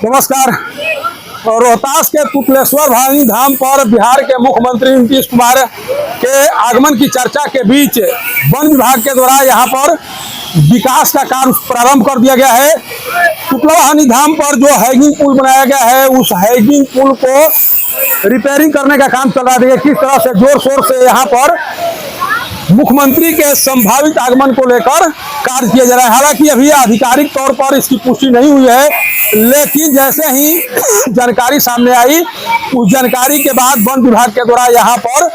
नमस्कार। रोहतास के तुतलेश्वर भवानी धाम पर बिहार के मुख्यमंत्री नीतीश कुमार के आगमन की चर्चा के बीच वन विभाग के द्वारा यहां पर विकास का कार्य प्रारंभ कर दिया गया है। तुतला भवानी धाम पर जो हैगिंग पुल बनाया गया है, उस हैगिंग पुल को रिपेयरिंग करने का काम चल रहा है। किस तरह से जोर शोर से यहाँ पर मुख्यमंत्री के संभावित आगमन को लेकर कार्य किया जा रहा है। हालांकि अभी आधिकारिक तौर पर इसकी पुष्टि नहीं हुई है, लेकिन जैसे ही जानकारी सामने आई, उस जानकारी के बाद वन विभाग के द्वारा यहाँ पर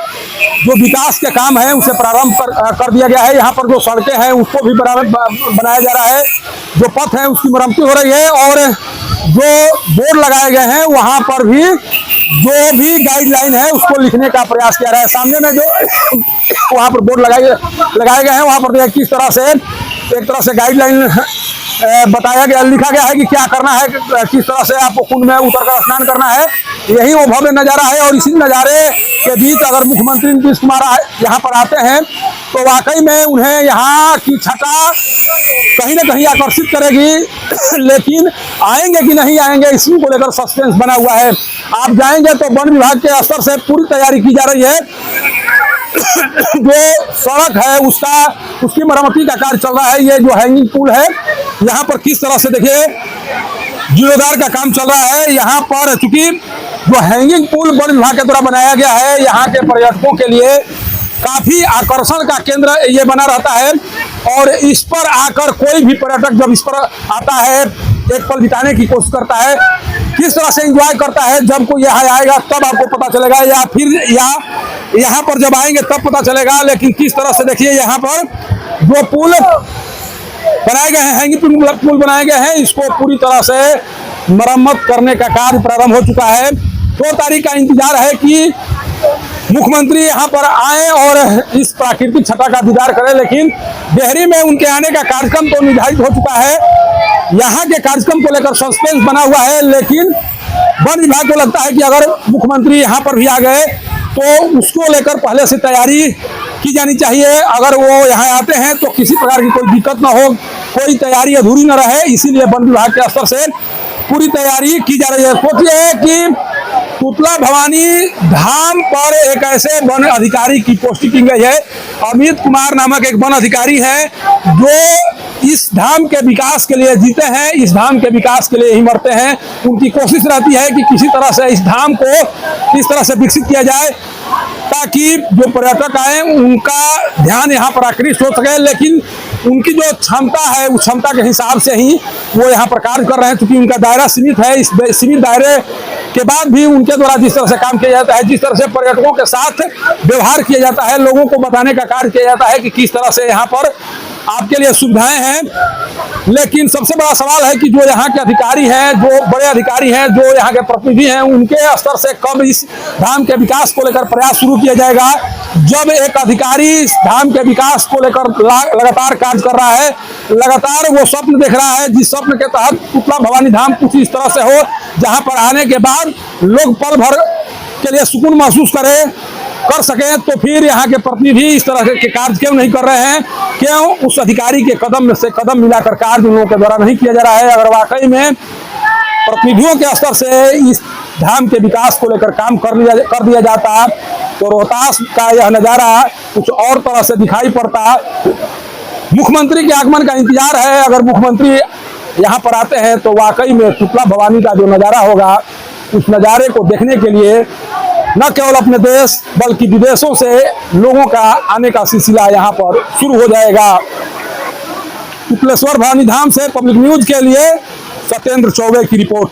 जो विकास के काम है उसे प्रारंभ कर दिया गया है। यहाँ पर जो सड़कें हैं उसको भी बनाया जा रहा है, जो पथ है उसकी मरम्मती हो रही है, और जो बोर्ड लगाए गए हैं वहाँ पर भी जो भी गाइडलाइन है उसको लिखने का प्रयास किया रहा है। सामने में जो वहाँ पर बोर्ड लगाए गए हैं वहाँ पर किस तरह से एक तरह से गाइडलाइन बताया गया, लिखा गया है कि क्या करना है, किस तरह से आपको कुंड में उतरकर स्नान करना है। यही वो भव्य नज़ारा है, और इसी नज़ारे के बीच अगर मुख्यमंत्री नीतीश कुमार यहाँ पर आते हैं तो वाकई में उन्हें यहाँ की छटा कहीं ना कहीं आकर्षित करेगी। लेकिन आएंगे कि नहीं आएंगे, इसी को लेकर सस्पेंस बना हुआ है। आप जाएंगे तो वन विभाग के स्तर से पूरी तैयारी की जा रही है। जो सड़क है उसकी मरम्मती का कार्य चल रहा है। ये जो हैंगिंग पुल है यहाँ पर किस तरह से देखिए जीर्णोद्धार का काम चल रहा है। यहाँ पर चूंकि जो हैंगिंग पुल वन विभाग के द्वारा बनाया गया है, यहाँ के पर्यटकों के लिए काफी आकर्षण का केंद्र ये बना रहता है, और इस पर आकर कोई भी पर्यटक जब इस पर आता है एक पल बिताने की कोशिश करता है, किस तरह से एंजॉय करता है। जब कोई यहाँ आएगा तब आपको पता चलेगा, या फिर यहाँ पर जब आएंगे तब पता चलेगा। लेकिन किस तरह से देखिए यहाँ पर जो पुल बनाए गए हैं, हैंगिंग पुल बनाए गए हैं, इसको पूरी तरह से मरम्मत करने का कार्य प्रारंभ हो चुका है। 2 तारीख का इंतजार है कि मुख्यमंत्री यहाँ पर आए और इस प्राकृतिक छटा का दीदार करें, लेकिन देहरी में उनके आने का कार्यक्रम तो निर्धारित हो चुका है। यहाँ के कार्यक्रम को लेकर सस्पेंस बना हुआ है, लेकिन वन विभाग को लगता है कि अगर मुख्यमंत्री यहाँ पर भी आ गए तो उसको लेकर पहले से तैयारी की जानी चाहिए। अगर वो यहाँ आते हैं तो किसी प्रकार की कोई दिक्कत ना हो, कोई तैयारी अधूरी न रहे, इसीलिए वन विभाग के स्तर से पूरी तैयारी की जा रही है। सोचिए कि तुतला भवानी धाम पर एक ऐसे वन अधिकारी की पोस्टिंग की गई है। अमित कुमार नामक एक वन अधिकारी है जो इस धाम के विकास के लिए जीते हैं, इस धाम के विकास के लिए ही मरते हैं। उनकी कोशिश रहती है कि किसी तरह से इस धाम को इस तरह से विकसित किया जाए ताकि जो पर्यटक आए उनका ध्यान यहाँ पर आकृष्ट हो सके। लेकिन उनकी जो क्षमता है उस क्षमता के हिसाब से ही वो यहाँ पर कार्य कर रहे हैं, क्योंकि उनका दायरा सीमित है। इस सीमित दायरे के बाद भी उनके द्वारा जिस तरह से काम किया जाता है, जिस तरह से पर्यटकों के साथ व्यवहार किया जाता है, लोगों को बताने का कार्य किया जाता है कि किस तरह से यहाँ पर आपके लिए सुविधाएं हैं। लेकिन सबसे बड़ा सवाल है कि जो यहाँ के अधिकारी हैं, जो बड़े अधिकारी हैं, जो यहाँ के प्रतिनिधि हैं, उनके स्तर से कब इस धाम के विकास को लेकर प्रयास शुरू किया जाएगा। जब एक अधिकारी इस धाम के विकास को लेकर लगातार कार्य कर रहा है, लगातार वो स्वप्न देख रहा है, जिस स्वप्न के तहत तुतला भवानी धाम कुछ इस तरह से हो जहाँ पर आने के बाद लोग पल भर के लिए सुकून महसूस कर सकें, तो फिर यहाँ के प्रतिनिधि इस तरह के कार्य क्यों नहीं कर रहे हैं? क्यों उस अधिकारी के कदम से कदम मिलाकर कार्य उन लोगों के द्वारा नहीं किया जा रहा है? अगर वाकई में प्रतिनिधियों के स्तर से इस धाम के विकास को लेकर काम कर दिया जाता तो रोहतास का यह नज़ारा कुछ और तरह से दिखाई पड़ता। मुख्यमंत्री के आगमन का इंतजार है। अगर मुख्यमंत्री यहाँ पर आते हैं तो वाकई में तुतला भवानी का जो नज़ारा होगा, उस नज़ारे को देखने के लिए न केवल अपने देश बल्कि विदेशों से लोगों का आने का सिलसिला यहाँ पर शुरू हो जाएगा। तुतलेश्वर भवानी धाम से पब्लिक न्यूज के लिए सत्येंद्र चौबे की रिपोर्ट।